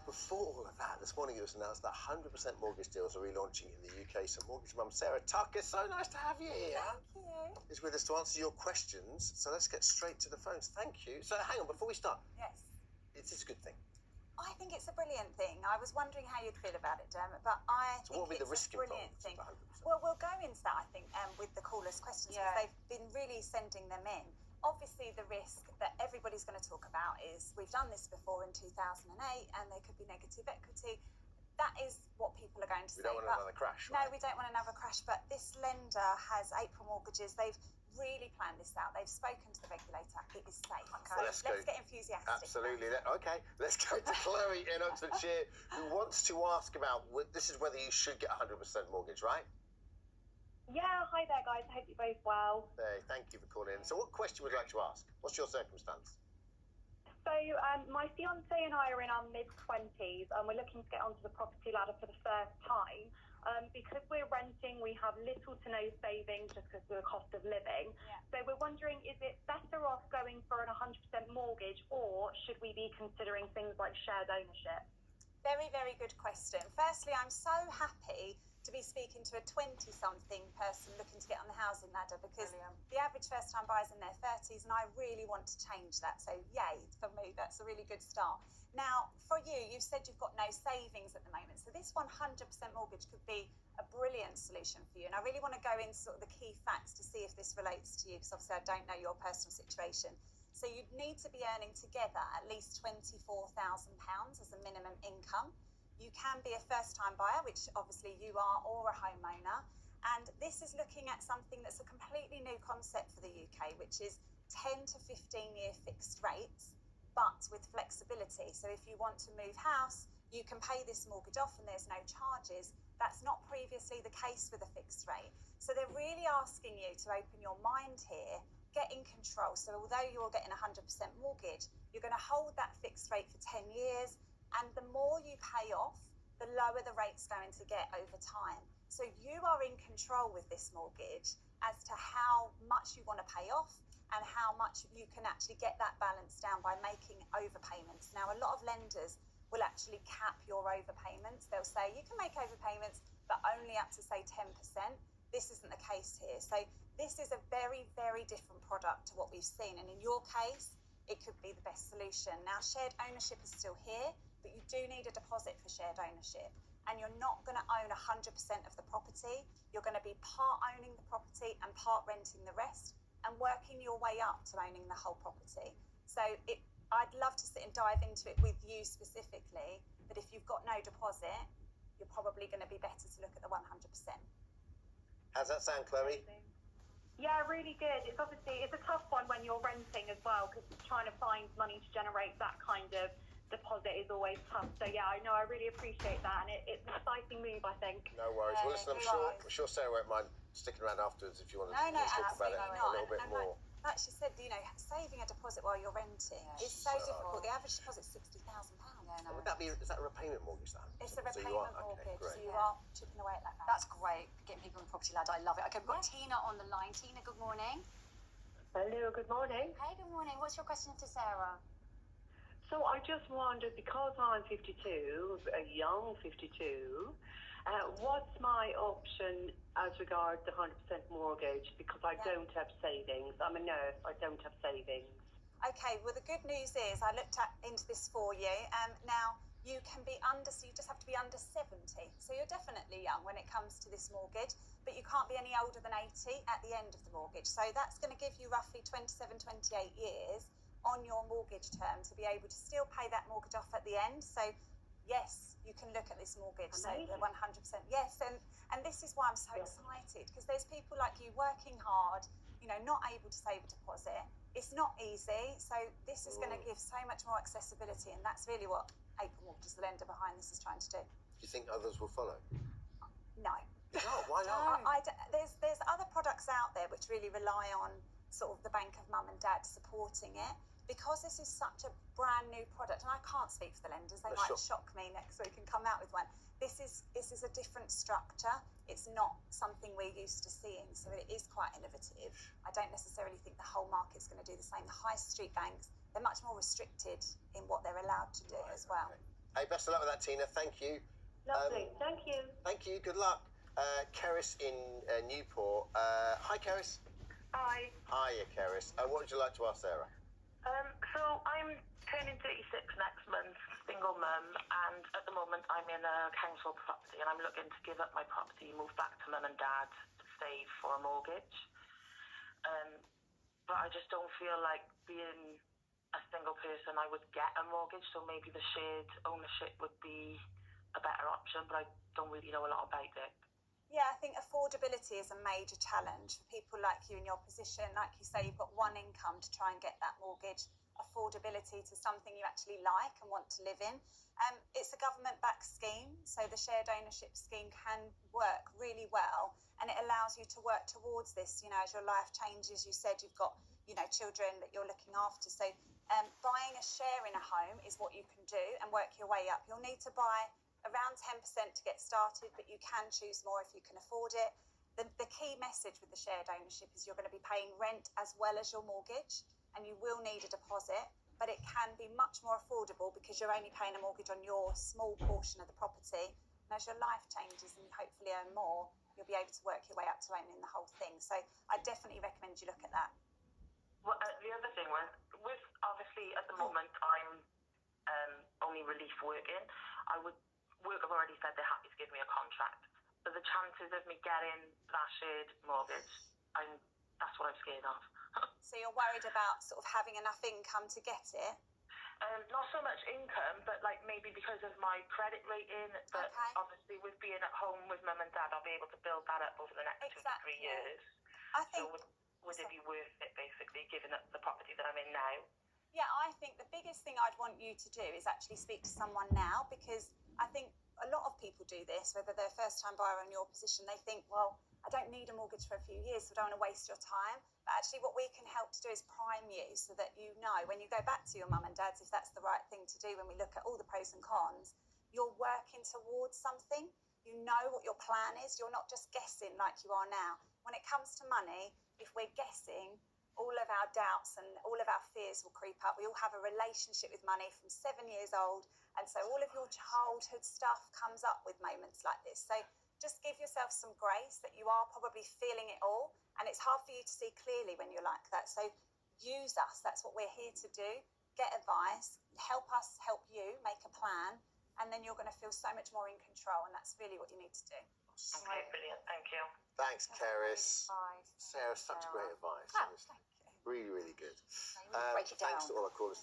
before all of that, this morning it was announced that 100% mortgage deals are relaunching in the UK. So mortgage mum Sarah Tucker, so nice to have you here. Thank you. Is with us to answer your questions. So let's get straight to the phones. Thank you. So hang on, before we start. Yes. Is this a good thing? I think it's a brilliant thing. I was wondering how you'd feel about it, Dermot, but I think what would be the it's risk a brilliant involved thing. with 100%? Well, we'll go into that, I think, with the callers' questions, because they've been really sending them in. Obviously, the risk that everybody's going to talk about is we've done this before in 2008, and there could be negative equity. That is what people are going to say. We don't want another crash, No, right? we don't want another crash, but this lender has April mortgages. They've really planned this out. They've spoken to the regulator. It is safe. Okay, Let's get enthusiastic. Absolutely. Okay, let's go to Chloe in Oxfordshire, who wants to ask about, this is whether you should get 100% mortgage, right? Yeah, hi there, guys. I hope you're both well. Hey, thank you for calling in. So what question would you like to ask? What's your circumstance? So my fiance and I are in our mid-20s and we're looking to get onto the property ladder for the first time. Because we're renting, we have little to no savings just because of the cost of living. Yeah. So we're wondering, is it better off going for an 100% mortgage, or should we be considering things like shared ownership? Very, very good question. Firstly, I'm so happy to be speaking to a 20-something person looking to get on the housing ladder, because the average first-time buyer's in their 30s, and I really want to change that. So, yay, for me, that's a really good start. Now, for you, you've said you've got no savings at the moment, so this 100% mortgage could be a brilliant solution for you. And I really want to go into sort of the key facts to see if this relates to you, because obviously I don't know your personal situation. So you'd need to be earning together at least £24,000 as a minimum income. You can be a first-time buyer, which obviously you are, or a homeowner. And this is looking at something that's a completely new concept for the UK, which is 10 to 15-year fixed rates, but with flexibility. So if you want to move house, you can pay this mortgage off and there's no charges. That's not previously the case with a fixed rate. So they're really asking you to open your mind here, get in control. So although you're getting a 100% mortgage, you're going to hold that fixed rate for 10 years. And the more you pay off, the lower the rate's going to get over time. So you are in control with this mortgage as to how much you want to pay off and how much you can actually get that balance down by making overpayments. Now, a lot of lenders will actually cap your overpayments. They'll say you can make overpayments, but only up to, say, 10%. This isn't the case here. So this is a very, very different product to what we've seen. And in your case, it could be the best solution. Now, shared ownership is still here, but you do need a deposit for shared ownership. And you're not going to own 100% of the property. You're going to be part owning the property and part renting the rest, and working your way up to owning the whole property. So I'd love to sit and dive into it with you specifically, but if you've got no deposit, you're probably going to be better to look at the 100%. How's that sound, Chloe? Yeah, really good. It's a tough one when you're renting as well, because trying to find money to generate that kind of deposit is always tough. So yeah, I know, I really appreciate that, and it's an exciting move, I think. No worries. Well, listen, I'm sure Sarah won't mind sticking around afterwards if you want to talk about it a little bit more. Like she said, saving a deposit while you're renting is so difficult. The average deposit is £60,000. Would that be, is that a repayment mortgage then? It's a repayment mortgage, great. so you are chipping away at that. That's great, getting people on the property ladder. I love it. Okay, we've got Tina on the line. Tina, good morning. Hello, good morning. Hey, good morning. What's your question to Sarah? So I just wondered, because I'm 52, a young 52, what's my option as regards the 100% mortgage? Because I don't have savings. I'm a nurse. I don't have savings. Okay, well, the good news is I looked into this for you. Now, you can be so you just have to be under 70. So you're definitely young when it comes to this mortgage, but you can't be any older than 80 at the end of the mortgage. So that's going to give you roughly 27, 28 years on your mortgage term to be able to still pay that mortgage off at the end. So yes, you can look at this mortgage. Amazing. So the 100%, yes. And this is why I'm so excited, because there's people like you working hard, not able to save a deposit. It's not easy. So this is going to give so much more accessibility, and that's really what April Mortgage, the lender behind this, is trying to do. Do you think others will follow? No. No, why not? There's other products out there which really rely on sort of the bank of mum and dad supporting it. Because this is such a brand new product, and I can't speak for the lenders, they might shock me next week and come out with one. This is a different structure. It's not something we're used to seeing, so it is quite innovative. I don't necessarily think the whole market's going to do the same. The high street banks, they're much more restricted in what they're allowed to do as well. Okay. Hey, best of luck with that, Tina. Thank you. Lovely. Thank you. Thank you. Good luck. Keris in Newport. Hi, Keris. Hi. Hiya, Keris. What would you like to ask Sarah? So I'm turning 36 next month, single mum, and at the moment I'm in a council property and I'm looking to give up my property, move back to mum and dad to save for a mortgage. But I just don't feel like being a single person I would get a mortgage, so maybe the shared ownership would be a better option, but I don't really know a lot about it. Yeah, I think affordability is a major challenge for people like you in your position. Like you say, you've got one income to try and get that mortgage. Affordability to something you actually like and want to live in. It's a government-backed scheme, so the shared ownership scheme can work really well, and it allows you to work towards this. You know, as your life changes, you said you've got, you know, children that you're looking after. So buying a share in a home is what you can do and work your way up. You'll need to buy around 10% to get started, but you can choose more if you can afford it. The key message with the shared ownership is you're going to be paying rent as well as your mortgage, and you will need a deposit, but it can be much more affordable because you're only paying a mortgage on your small portion of the property. And as your life changes and you hopefully earn more, you'll be able to work your way up to owning the whole thing. So I definitely recommend you look at that. Well, the other thing was, with obviously at the moment I'm only relief working, work have already said they're happy to give me a contract. But the chances of me getting that shared mortgage, that's what I'm scared of. So you're worried about sort of having enough income to get it? Not so much income, but like maybe because of my credit rating, but obviously with being at home with mum and dad, I'll be able to build that up over the next 2 to 3 years. I think. So would it be worth it, basically, giving up the property that I'm in now? Yeah, I think the biggest thing I'd want you to do is actually speak to someone now, because I think a lot of people do this, whether they're a first-time buyer in your position. They think, well, I don't need a mortgage for a few years, so I don't want to waste your time. But actually what we can help to do is prime you so that you know when you go back to your mum and dad's, if that's the right thing to do, when we look at all the pros and cons, you're working towards something. You know what your plan is. You're not just guessing like you are now. When it comes to money, if we're guessing, all of our doubts and all of our fears will creep up. We all have a relationship with money from 7 years old, and so all of your childhood stuff comes up with moments like this. So just give yourself some grace that you are probably feeling it all, and it's hard for you to see clearly when you're like that. So use us. That's what we're here to do. Get advice, help us help you make a plan, and then you're going to feel so much more in control, and that's really what you need to do. Okay, brilliant. Thank you. Thanks, Keris. Sarah, such great advice. Honestly. Really, really good. Break it down. Thanks to all our callers.